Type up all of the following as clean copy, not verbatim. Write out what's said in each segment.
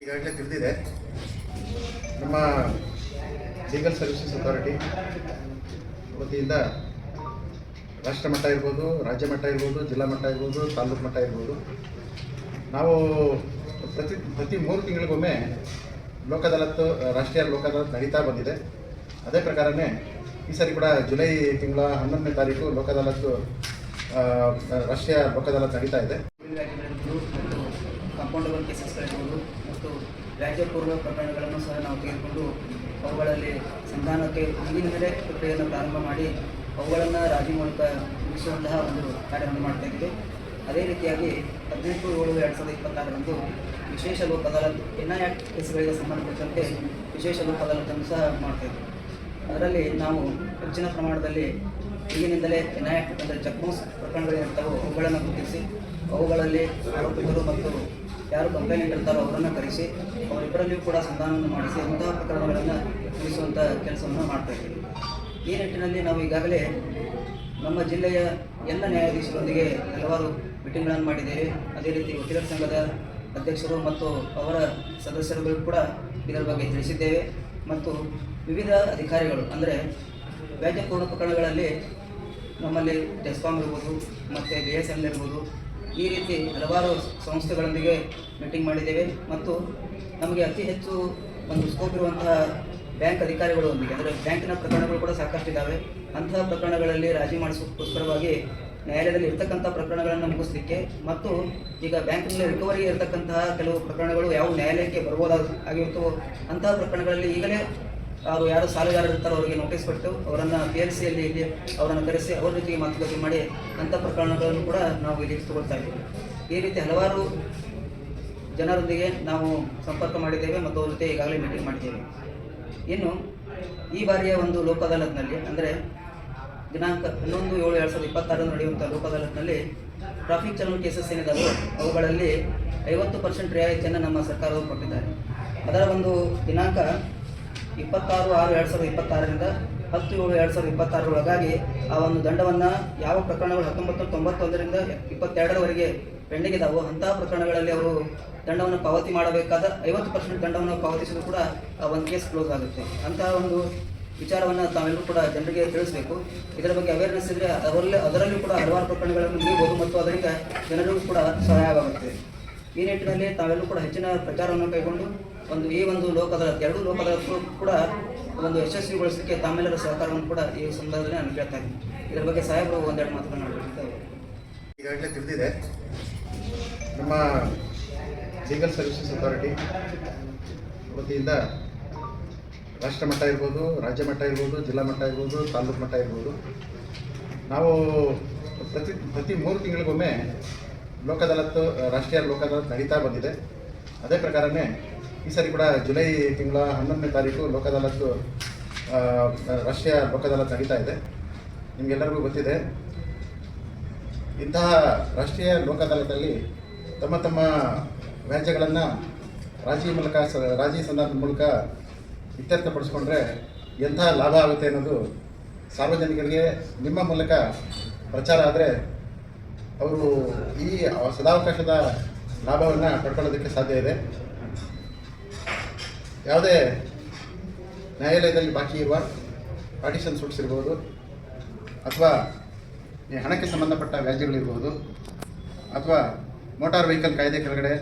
ಈಗಾಗಲೇ ತಿಳಿದಿದೆ. ನಮ್ಮ ಲೀಗಲ್ ಸರ್ವಿಸಸ್ ಅಥಾರಿಟಿ ವತಿಯಿಂದ ರಾಷ್ಟ್ರ ಮಟ್ಟ ಇರ್ಬೋದು, ರಾಜ್ಯ ಮಟ್ಟ ಇರ್ಬೋದು, ಜಿಲ್ಲಾ ಮಟ್ಟ ಇರ್ಬೋದು, ತಾಲೂಕು ಮಟ್ಟ ಇರ್ಬೋದು, ನಾವು ಪ್ರತಿ 3 ತಿಂಗಳಿಗೊಮ್ಮೆ ಲೋಕ ಅದಾಲತ್, ರಾಷ್ಟ್ರೀಯ ಲೋಕ ಅದಾಲತ್ ನಡೀತಾ ಬಂದಿದೆ. ಅದೇ ಪ್ರಕಾರನೇ ಈ ಸಾರಿ ಕೂಡ ಜುಲೈ ತಿಂಗಳ 11ನೇ ತಾರೀಕು ಲೋಕ ಅದಾಲತ್, ರಾಷ್ಟ್ರೀಯ ಲೋಕ ಅದಾಲತ್ ನಡೀತಾ ಇದೆ. ಕಾಂಪೌಂಡಬಲ್ ಕೇಸಸ್ಗಳಿರ್ಬೋದು ಮತ್ತು ವ್ಯಾಜ್ಯಪೂರ್ವ ಪ್ರಕರಣಗಳನ್ನು ಸಹ ನಾವು ತೆಗೆದುಕೊಂಡು ಅವುಗಳಲ್ಲಿ ಸಂಧಾನಕ್ಕೆ ಹಿಂದಿನಿಂದಲೇ ಪ್ರಕ್ರಿಯೆಯನ್ನು ಪ್ರಾರಂಭ ಮಾಡಿ ಅವುಗಳನ್ನು ರಾಜಿ ಮೂಲಕ ಮುಗಿಸುವಂತಹ ಒಂದು ಕಾರ್ಯವನ್ನು ಮಾಡ್ತಾಯಿದ್ದೀವಿ. ಅದೇ ರೀತಿಯಾಗಿ 18/7/2026ರಂದು ವಿಶೇಷ ಲೋಕ ಅದಾಲತ್ NI ಆ್ಯಕ್ಟ್ ಕೇಸ್ಗಳಿಗೆ ಸಂಬಂಧಪಟ್ಟಂತೆ ವಿಶೇಷ ಲೋಕ ಅದಾಲತನ್ನು ಸಹ ಮಾಡ್ತಾಯಿದ್ದೀವಿ. ಅದರಲ್ಲಿ ನಾವು ಹೆಚ್ಚಿನ ಪ್ರಮಾಣದಲ್ಲಿ ಈಗಿನಿಂದಲೇ NI ಆ್ಯಕ್ಟ್ ಅಂದರೆ ಚೆಕ್ ಬೌನ್ಸ್ ಪ್ರಕರಣಗಳೇನಿರ್ತಾವೋ ಅವುಗಳನ್ನು ಗುರುತಿಸಿ ಅವುಗಳಲ್ಲಿ ಆರೋಪಿತರು ಮತ್ತು ಯಾರು ಕಂಪ್ಲೇಂಟ್ ಇರ್ತಾರೋ ಅವರನ್ನು ಕರೆಸಿ ಅವರಿಬ್ಬರಲ್ಲಿಯೂ ಕೂಡ ಸಂಧಾನವನ್ನು ಮಾಡಿಸಿ ಅಂತಹ ಪ್ರಕರಣಗಳನ್ನು ಮುಗಿಸುವಂಥ ಕೆಲಸವನ್ನು ಮಾಡ್ತಾಯಿದ್ದೀವಿ. ಈ ನಿಟ್ಟಿನಲ್ಲಿ ನಾವು ಈಗಾಗಲೇ ನಮ್ಮ ಜಿಲ್ಲೆಯ ಎಲ್ಲ ನ್ಯಾಯಾಧೀಶರೊಂದಿಗೆ ಹಲವಾರು ಮೀಟಿಂಗ್ಗಳನ್ನು ಮಾಡಿದ್ದೇವೆ. ಅದೇ ರೀತಿ ವಕೀಲರ ಸಂಘದ ಅಧ್ಯಕ್ಷರು ಮತ್ತು ಅವರ ಸದಸ್ಯರುಗಳು ಕೂಡ ಇದರ ಬಗ್ಗೆ ತಿಳಿಸಿದ್ದೇವೆ. ಮತ್ತು ವಿವಿಧ ಅಧಿಕಾರಿಗಳು ಅಂದರೆ ವ್ಯಾಜ್ಯಪೂರ್ಣ ಪ್ರಕರಣಗಳಲ್ಲಿ ನಮ್ಮಲ್ಲಿ ಟೆಸ್ಕಾಮ್ ಇರ್ಬೋದು ಮತ್ತು BSN ಇರ್ಬೋದು, ಈ ರೀತಿ ಹಲವಾರು ಸಂಸ್ಥೆಗಳೊಂದಿಗೆ ಮೀಟಿಂಗ್ ಮಾಡಿದ್ದೇವೆ. ಮತ್ತು ನಮಗೆ ಅತಿ ಹೆಚ್ಚು ಒಂದು ಸ್ಕೋಪ್ ಇರುವಂತಹ ಬ್ಯಾಂಕ್ ಅಧಿಕಾರಿಗಳೊಂದಿಗೆ, ಅಂದರೆ ಬ್ಯಾಂಕಿನ ಪ್ರಕರಣಗಳು ಕೂಡ ಸಾಕಷ್ಟಿದ್ದಾವೆ. ಅಂತಹ ಪ್ರಕರಣಗಳಲ್ಲಿ ರಾಜಿ ಮಾಡಿಸೋಕ್ಕೋಸ್ಕರವಾಗಿ ನ್ಯಾಯಾಲಯದಲ್ಲಿ ಇರ್ತಕ್ಕಂಥ ಪ್ರಕರಣಗಳನ್ನು ಮುಗಿಸಲಿಕ್ಕೆ ಮತ್ತು ಈಗ ಬ್ಯಾಂಕಿನಲ್ಲಿ ರಿಕವರಿ ಇರತಕ್ಕಂತಹ ಕೆಲವು ಪ್ರಕರಣಗಳು ಯಾವ ನ್ಯಾಯಾಲಯಕ್ಕೆ ಬರ್ಬೋದಾಗಿರುತ್ತವೋ ಅಂತಹ ಪ್ರಕರಣಗಳಲ್ಲಿ ಈಗಲೇ ಅವರು ಯಾರು ಸಾಲಗಾರರು ಇರ್ತಾರೋ ಅವರಿಗೆ ನೋಟಿಸ್ ಕೊಟ್ಟು ಅವರನ್ನು PLCಯಲ್ಲಿ ಇಲ್ಲಿ ಅವರನ್ನು ಕರೆಸಿ ಅವರ ಜೊತೆಗೆ ಮಾತುಕತೆ ಮಾಡಿ ಅಂಥ ಪ್ರಕರಣಗಳನ್ನು ಕೂಡ ನಾವು ಇಲ್ಲಿ ತಗೊಳ್ತಾ ಇದ್ದೀವಿ. ಈ ರೀತಿ ಹಲವಾರು ಜನರೊಂದಿಗೆ ನಾವು ಸಂಪರ್ಕ ಮಾಡಿದ್ದೇವೆ ಮತ್ತು ಅವ್ರ ಜೊತೆ ಈಗಾಗಲೇ ಮೀಟಿಂಗ್ ಮಾಡಿದ್ದೇವೆ. ಇನ್ನು ಈ ಬಾರಿಯ ಒಂದು ಲೋಕ ಅದಾಲತ್ನಲ್ಲಿ ಅಂದರೆ ದಿನಾಂಕ 11/7/2026 ನಡೆಯುವಂಥ ಲೋಕ ಅದಾಲತ್ನಲ್ಲಿ ಟ್ರಾಫಿಕ್ ಚಲನ ಕೇಸಸ್ ಏನಿದಾವೆ ಅವುಗಳಲ್ಲಿ 50% ರಿಯಾಯಿತಿಯನ್ನು ನಮ್ಮ ಸರ್ಕಾರವು ಕೊಟ್ಟಿದ್ದಾರೆ. ಅದರ ಒಂದು ದಿನಾಂಕ 26/6/2026ರಿಂದ 10/7/2026 ಒಳಗಾಗಿ ಆ ಒಂದು ದಂಡವನ್ನು ಯಾವ ಪ್ರಕರಣಗಳು 1991ರಿಂದ 22ರವರೆಗೆ ಪೆಂಡಿಂಗ್ ಇದ್ದಾವೋ ಅಂತಹ ಪ್ರಕರಣಗಳಲ್ಲಿ ಅವರು ದಂಡವನ್ನು ಪಾವತಿ ಮಾಡಬೇಕಾದ 50% ದಂಡವನ್ನು ಪಾವತಿಸಿದ್ರು ಕೂಡ ಆ ಒಂದು ಕೇಸ್ ಕ್ಲೋಸ್ ಆಗುತ್ತೆ. ಅಂತಹ ಒಂದು ವಿಚಾರವನ್ನು ತಾವೆಲ್ಲರೂ ಕೂಡ ಜನರಿಗೆ ತಿಳಿಸಬೇಕು. ಇದರ ಬಗ್ಗೆ ಅವೇರ್ನೆಸ್ ಇದ್ದರೆ ಅದರಲ್ಲೂ ಕೂಡ ಹಲವಾರು ಪ್ರಕರಣಗಳನ್ನು ಮುಗಿಬೋದು ಮತ್ತು ಅದರಿಂದ ಜನರಿಗೂ ಕೂಡ ಸಹಾಯವಾಗುತ್ತೆ. ಈ ನಿಟ್ಟಿನಲ್ಲಿ ತಾವೆಲ್ಲರೂ ಕೂಡ ಹೆಚ್ಚಿನ ಪ್ರಚಾರವನ್ನು ಕೈಗೊಂಡು ಈ ಒಂದು ಲೋಕ ಅದಾಲತ್, 2 ಲೋಕ ಅದಾಲತ್ ಕೂಡ ಒಂದು ಯಶಸ್ವಿಗೊಳಿಸಲಿಕ್ಕೆ ತಾಮೆಲ್ಲರ ಸಹಕಾರವನ್ನು ಕೂಡ ಈ ಸಂದರ್ಭದಲ್ಲಿ ನಾನು ಕೇಳ್ತಾ ಇದ್ದೀನಿ. ಇದರ ಬಗ್ಗೆ ಸಾಹೇಬರು ಒಂದೆರಡು ಮಾತುಗಳನ್ನು ಆಡಬೇಕಿದ್ದಾರೆ. ಈಗಾಗಲೇ ತಿಳಿದಿದೆ. ನಮ್ಮ ಲೀಗಲ್ ಸರ್ವಿಸಸ್ ಅಥಾರಿಟಿ ವತಿಯಿಂದ ರಾಷ್ಟ್ರ ಮಟ್ಟ ಇರ್ಬೋದು, ರಾಜ್ಯ ಮಟ್ಟ ಇರ್ಬೋದು, ಜಿಲ್ಲಾ ಮಟ್ಟ ಇರ್ಬೋದು, ತಾಲೂಕು ಮಟ್ಟ ಇರ್ಬೋದು, ನಾವು ಪ್ರತಿ 3 ತಿಂಗಳಿಗೊಮ್ಮೆ ಲೋಕ ಅದಾಲತ್, ರಾಷ್ಟ್ರೀಯ ಲೋಕ ಅದಾಲತ್ ನಡೀತಾ ಬಂದಿದೆ. ಅದೇ ಪ್ರಕಾರನೇ ಈ ಸಾರಿ ಕೂಡ ಜುಲೈ ತಿಂಗಳ 11ನೇ ತಾರೀಕು ಲೋಕ ಅದಾಲತ್, ರಾಷ್ಟ್ರೀಯ ಲೋಕ ಅದಾಲತ್ ನಡೀತಾ ಇದೆ. ನಿಮಗೆಲ್ಲರಿಗೂ ಗೊತ್ತಿದೆ, ಇಂತಹ ರಾಷ್ಟ್ರೀಯ ಲೋಕ ಅದಾಲತಲ್ಲಿ ತಮ್ಮ ವ್ಯಾಜ್ಯಗಳನ್ನು ರಾಜಿ ಸಂಧಾನದ ಮೂಲಕ ಇತ್ಯರ್ಥಪಡಿಸ್ಕೊಂಡ್ರೆ ಎಂಥ ಲಾಭ ಆಗುತ್ತೆ ಅನ್ನೋದು ಸಾರ್ವಜನಿಕರಿಗೆ ನಿಮ್ಮ ಮೂಲಕ ಪ್ರಚಾರ ಆದರೆ ಅವರು ಈ ಸದಾವಕಾಶದ ಲಾಭವನ್ನು ಪಡ್ಕೊಳ್ಳೋದಕ್ಕೆ ಸಾಧ್ಯ ಇದೆ. ಯಾವುದೇ ನ್ಯಾಯಾಲಯದಲ್ಲಿ ಬಾಕಿ ಇರುವ ಪಾರ್ಟಿಷನ್ ಸೂಟ್ಸ್ ಇರ್ಬೋದು, ಅಥವಾ ಈ ಹಣಕ್ಕೆ ಸಂಬಂಧಪಟ್ಟ ವ್ಯಾಜ್ಯಗಳಿರ್ಬೋದು, ಅಥವಾ ಮೋಟಾರ್ ವೆಹಿಕಲ್ ಕಾಯ್ದೆ ಕೆಳಗಡೆ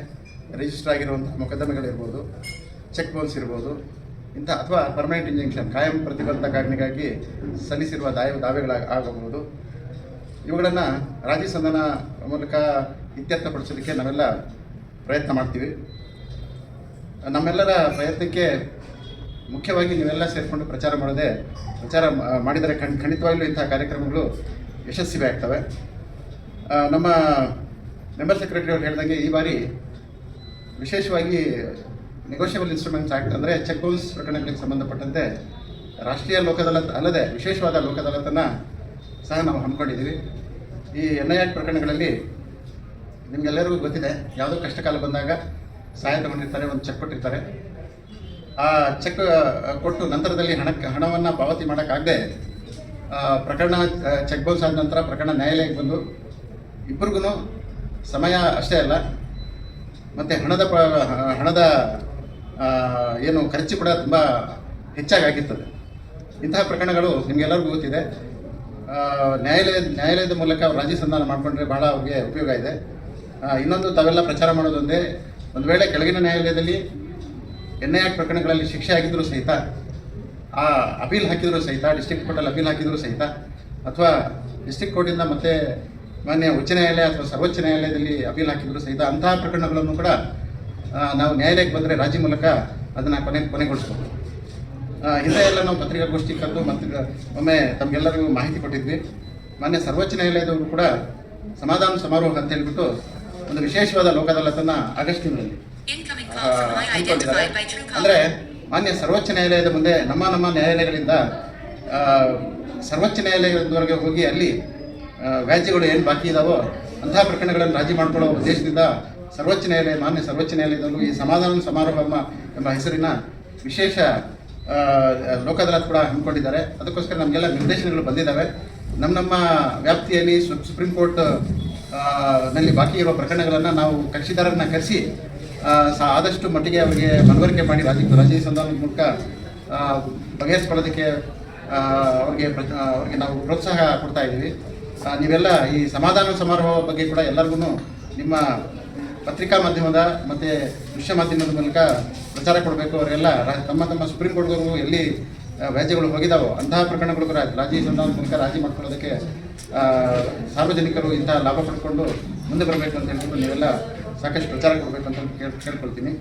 ರಿಜಿಸ್ಟರ್ ಆಗಿರುವಂಥ ಮೊಕದ್ದಮೆಗಳಿರ್ಬೋದು, ಚೆಕ್ ಬೌನ್ಸ್ ಇರ್ಬೋದು, ಅಥವಾ ಪರ್ಮನೆಂಟ್ ಇಂಜೆಕ್ಷನ್ ಕಾಯಂ ಪ್ರತಿಬಂಧಕಾಜ್ಞೆಗಾಗಿ ಸಲ್ಲಿಸಿರುವ ದಾವೆಗಳಾಗಬಹುದು. ಇವುಗಳನ್ನು ರಾಜಿ ಸಂಧಾನ ಮೂಲಕ ಇತ್ಯರ್ಥಪಡಿಸೋದಕ್ಕೆ ನಾವೆಲ್ಲ ಪ್ರಯತ್ನ ಮಾಡ್ತೀವಿ. ನಮ್ಮೆಲ್ಲರ ಪ್ರಯತ್ನಕ್ಕೆ ಮುಖ್ಯವಾಗಿ ನೀವೆಲ್ಲ ಸೇರಿಕೊಂಡು ಪ್ರಚಾರ ಮಾಡಿದರೆ ಖಂಡಿತವಾಗಲೂ ಇಂಥ ಕಾರ್ಯಕ್ರಮಗಳು ಯಶಸ್ವಿ ಆಗ್ತವೆ. ನಮ್ಮ ಮೆಂಬರ್ ಸೆಕ್ರೆಟರಿ ಅವರು ಹೇಳಿದಂಗೆ ಈ ಬಾರಿ ವಿಶೇಷವಾಗಿ ನೆಗೋಷಿಯಬಲ್ ಇನ್ಸ್ಟ್ರೂಮೆಂಟ್ಸ್ ಆ್ಯಕ್ಟ್ ಅಂದರೆ ಚೆಕ್ ಬೌನ್ಸ್ ಪ್ರಕರಣಗಳಿಗೆ ಸಂಬಂಧಪಟ್ಟಂತೆ ರಾಷ್ಟ್ರೀಯ ಲೋಕ ಅದಾಲತ್ ಅಲ್ಲದೆ ವಿಶೇಷವಾದ ಲೋಕ ಅದಾಲತನ್ನು ಸಹ ನಾವು ಹಮ್ಮಿಕೊಂಡಿದ್ದೀವಿ. ಈ NI ಆ್ಯಕ್ಟ್ ಪ್ರಕರಣಗಳಲ್ಲಿ ನಿಮಗೆಲ್ಲರಿಗೂ ಗೊತ್ತಿದೆ, ಯಾವುದೋ ಕಷ್ಟಕಾಲ ಬಂದಾಗ ಸಹಾಯ ತಗೊಂಡಿರ್ತಾರೆ, ಒಂದು ಚೆಕ್ ಕೊಟ್ಟಿರ್ತಾರೆ. ಆ ಚೆಕ್ ಕೊಟ್ಟು ನಂತರದಲ್ಲಿ ಹಣವನ್ನು ಪಾವತಿ ಮಾಡೋಕ್ಕಾಗದೆ ಪ್ರಕರಣ ಚೆಕ್ ಬೌನ್ಸ್ ಆದ ನಂತರ ಪ್ರಕರಣ ನ್ಯಾಯಾಲಯಕ್ಕೆ ಬಂದು ಇಬ್ಬರಿಗೂ ಸಮಯ ಅಷ್ಟೇ ಅಲ್ಲ ಮತ್ತು ಹಣದ ಏನು ಖರ್ಚು ಕೂಡ ತುಂಬ ಹೆಚ್ಚಾಗಿ ಆಗಿರ್ತದೆ. ಇಂತಹ ಪ್ರಕರಣಗಳು ನಿಮಗೆಲ್ಲರಿಗೂ ಗೊತ್ತಿದೆ. ನ್ಯಾಯಾಲಯದ ಮೂಲಕ ಅವ್ರು ರಾಜಿ ಸಂಧಾನ ಮಾಡಿಕೊಂಡ್ರೆ ಭಾಳ ಅವ್ರಿಗೆ ಉಪಯೋಗ ಇದೆ. ಇನ್ನೊಂದು ತಾವೆಲ್ಲ ಪ್ರಚಾರ ಮಾಡೋದೊಂದೇ, ಒಂದು ವೇಳೆ ಕೆಳಗಿನ ನ್ಯಾಯಾಲಯದಲ್ಲಿ NIA ಪ್ರಕರಣಗಳಲ್ಲಿ ಶಿಕ್ಷೆ ಆಗಿದ್ದರೂ ಸಹಿತ, ಅಪೀಲ್ ಹಾಕಿದರೂ ಸಹಿತ, ಡಿಸ್ಟ್ರಿಕ್ಟ್ ಕೋರ್ಟಲ್ಲಿ ಅಪೀಲ್ ಹಾಕಿದರೂ ಸಹಿತ, ಅಥವಾ ಡಿಸ್ಟ್ರಿಕ್ಟ್ ಕೋರ್ಟಿಂದ ಮತ್ತೆ ಮಾನ್ಯ ಉಚ್ಚ ನ್ಯಾಯಾಲಯ ಅಥವಾ ಸರ್ವೋಚ್ಚ ನ್ಯಾಯಾಲಯದಲ್ಲಿ ಅಪೀಲ್ ಹಾಕಿದರೂ ಸಹಿತ ಅಂತಹ ಪ್ರಕರಣಗಳನ್ನು ಕೂಡ ನಾವು ನ್ಯಾಯಾಲಯಕ್ಕೆ ಬಂದರೆ ರಾಜಿ ಮೂಲಕ ಅದನ್ನು ಕೊನೆಗೊಳಿಸ್ಬೋದು. ಹಿಂದೆ ಎಲ್ಲ ನಾವು ಪತ್ರಿಕಾಗೋಷ್ಠಿ ಕರೆದು ಮತ್ತು ಒಮ್ಮೆ ತಮಗೆಲ್ಲರಿಗೂ ಮಾಹಿತಿ ಕೊಟ್ಟಿದ್ವಿ. ಮಾನ್ಯ ಸರ್ವೋಚ್ಚ ನ್ಯಾಯಾಲಯದವರು ಕೂಡ ಸಮಾಧಾನ ಸಮಾರೋಹ ಅಂತ ಹೇಳ್ಬಿಟ್ಟು ಒಂದು ವಿಶೇಷವಾದ ಲೋಕ ಅದಾಲತನ್ನು ಆಗಸ್ಟ್ ತಿಂಗಳಲ್ಲಿ ಹಮ್ಮಿಕೊಂಡಿದ್ದಾರೆ. ಅಂದರೆ ಮಾನ್ಯ ಸರ್ವೋಚ್ಚ ನ್ಯಾಯಾಲಯದ ಮುಂದೆ ನಮ್ಮ ನ್ಯಾಯಾಲಯಗಳಿಂದ ಸರ್ವೋಚ್ಚ ನ್ಯಾಯಾಲಯದವರೆಗೆ ಹೋಗಿ ಅಲ್ಲಿ ವ್ಯಾಜ್ಯಗಳು ಏನು ಬಾಕಿ ಇದ್ದಾವೋ ಅಂತಹ ಪ್ರಕರಣಗಳನ್ನು ರಾಜಿ ಮಾಡಿಕೊಳ್ಳೋ ಉದ್ದೇಶದಿಂದ ಮಾನ್ಯ ಸರ್ವೋಚ್ಚ ನ್ಯಾಯಾಲಯದವರು ಈ ಸಮಾಧಾನ ಸಮಾರೋಹ ಎಂಬ ಹೆಸರಿನ ವಿಶೇಷ ಲೋಕ ಅದಾಲತ್ ಕೂಡ ಹಮ್ಮಿಕೊಂಡಿದ್ದಾರೆ. ಅದಕ್ಕೋಸ್ಕರ ನಮಗೆಲ್ಲ ನಿರ್ದೇಶನಗಳು ಬಂದಿದ್ದಾವೆ. ನಮ್ಮ ವ್ಯಾಪ್ತಿಯಲ್ಲಿ ಸುಪ್ರೀಂ ಕೋರ್ಟ್ ನಲ್ಲಿ ಬಾಕಿ ಇರುವ ಪ್ರಕರಣಗಳನ್ನು ನಾವು ಕಕ್ಷಿದಾರರನ್ನ ಕರೆಸಿ ಆದಷ್ಟು ಮಟ್ಟಿಗೆ ಅವರಿಗೆ ಮನವರಿಕೆ ಮಾಡಿ ರಾಜಿ ಸಂಧಾನದ ಮೂಲಕ ಬಗೆಹರಿಸ್ಕೊಳ್ಳೋದಕ್ಕೆ ಅವ್ರಿಗೆ ನಾವು ಪ್ರೋತ್ಸಾಹ ಕೊಡ್ತಾ ಇದ್ದೀವಿ. ನೀವೆಲ್ಲ ಈ ಸಮಾಧಾನ ಸಮಾರೋಹ ಬಗ್ಗೆ ಕೂಡ ಎಲ್ಲರಿಗೂ ನಿಮ್ಮ ಪತ್ರಿಕಾ ಮಾಧ್ಯಮದ ಮತ್ತು ದೃಶ್ಯ ಮಾಧ್ಯಮದ ಮೂಲಕ ಪ್ರಚಾರ ಕೊಡಬೇಕು. ಅವರೆಲ್ಲ ತಮ್ಮ ಸುಪ್ರೀಂ ಕೋರ್ಟ್ವರೆಗೂ ಎಲ್ಲಿ ವ್ಯಾಜ್ಯಗಳು ಹೋಗಿದ್ದಾವೋ ಅಂತಹ ಪ್ರಕರಣಗಳು ಕೂಡ ರಾಜಿ ಸಂಧಾನದ ಮೂಲಕ ರಾಜಿ ಮಾಡ್ಕೊಳ್ಳೋದಕ್ಕೆ ಸಾರ್ವಜನಿಕರು ಇಂತಹ ಲಾಭ ಪಡ್ಕೊಂಡು ಮುಂದೆ ಬರಬೇಕು ಅಂತ ಹೇಳ್ಬಿಟ್ಟು ನೀವೆಲ್ಲ ಸಾಕಷ್ಟು ಪ್ರಚಾರ ಕೊಡಬೇಕು ಅಂತ ಕೇಳ್ಕೊಳ್ತೀನಿ.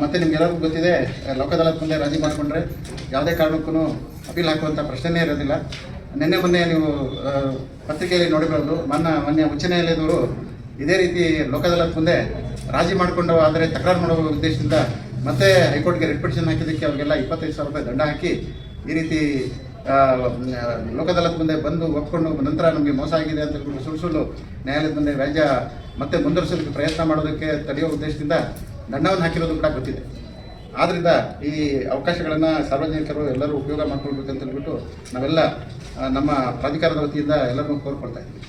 ಮತ್ತು ನಿಮಗೆಲ್ಲರಿಗೂ ಗೊತ್ತಿದೆ, ಲೋಕ ಅದಾಲತ್ ಮುಂದೆ ರಾಜಿ ಮಾಡಿಕೊಂಡ್ರೆ ಯಾವುದೇ ಕಾರಣಕ್ಕೂ ಅಪೀಲ್ ಹಾಕುವಂಥ ಪ್ರಶ್ನೆಯೇ ಇರೋದಿಲ್ಲ. ಮೊನ್ನೆ ನೀವು ಪತ್ರಿಕೆಯಲ್ಲಿ ನೋಡಿರೋದು, ಮಾನ್ಯ ಉಚ್ಚ ನ್ಯಾಯಾಲಯದವರು ಇದೇ ರೀತಿ ಲೋಕ ಅದಾಲತ್ ಮುಂದೆ ರಾಜಿ ಮಾಡಿಕೊಂಡು ಆದರೆ ತಕರಾರು ಮಾಡುವ ಉದ್ದೇಶದಿಂದ ಮತ್ತೆ ಹೈಕೋರ್ಟ್ಗೆ ರಿಟ್ ಪಿಟಿಷನ್ ಹಾಕಿದ್ದಕ್ಕೆ ಅವರಿಗೆಲ್ಲ 25,000 ರೂಪಾಯಿ ದಂಡ ಹಾಕಿ ಈ ರೀತಿ ಲೋಕ ಅದಾಲತ್ ಮುಂದೆ ಬಂದು ಒಪ್ಕೊಂಡು ನಂತರ ನಮಗೆ ಮೋಸ ಆಗಿದೆ ಅಂತ ಹೇಳ್ಬಿಟ್ಟು ಸುಳ್ಳು ನ್ಯಾಯಾಲಯದ ಮುಂದೆ ವ್ಯಾಜ್ಯ ಮತ್ತೆ ಮುಂದುವರಿಸೋದಕ್ಕೆ ಪ್ರಯತ್ನ ಮಾಡೋದಕ್ಕೆ ತಡೆಯುವ ಉದ್ದೇಶದಿಂದ ದಂಡವನ್ನು ಹಾಕಿರೋದು ಕೂಡ ಗೊತ್ತಿದೆ. ಆದ್ದರಿಂದ ಈ ಅವಕಾಶಗಳನ್ನು ಸಾರ್ವಜನಿಕರು ಎಲ್ಲರೂ ಉಪಯೋಗ ಮಾಡ್ಕೊಳ್ಬೇಕಂತ ಹೇಳ್ಬಿಟ್ಟು ನಾವೆಲ್ಲ ನಮ್ಮ ಪ್ರಾಧಿಕಾರದ ವತಿಯಿಂದ ಎಲ್ಲರೂ ಕೋರ್ಕೊಳ್ತಾ ಇದ್ದೀವಿ.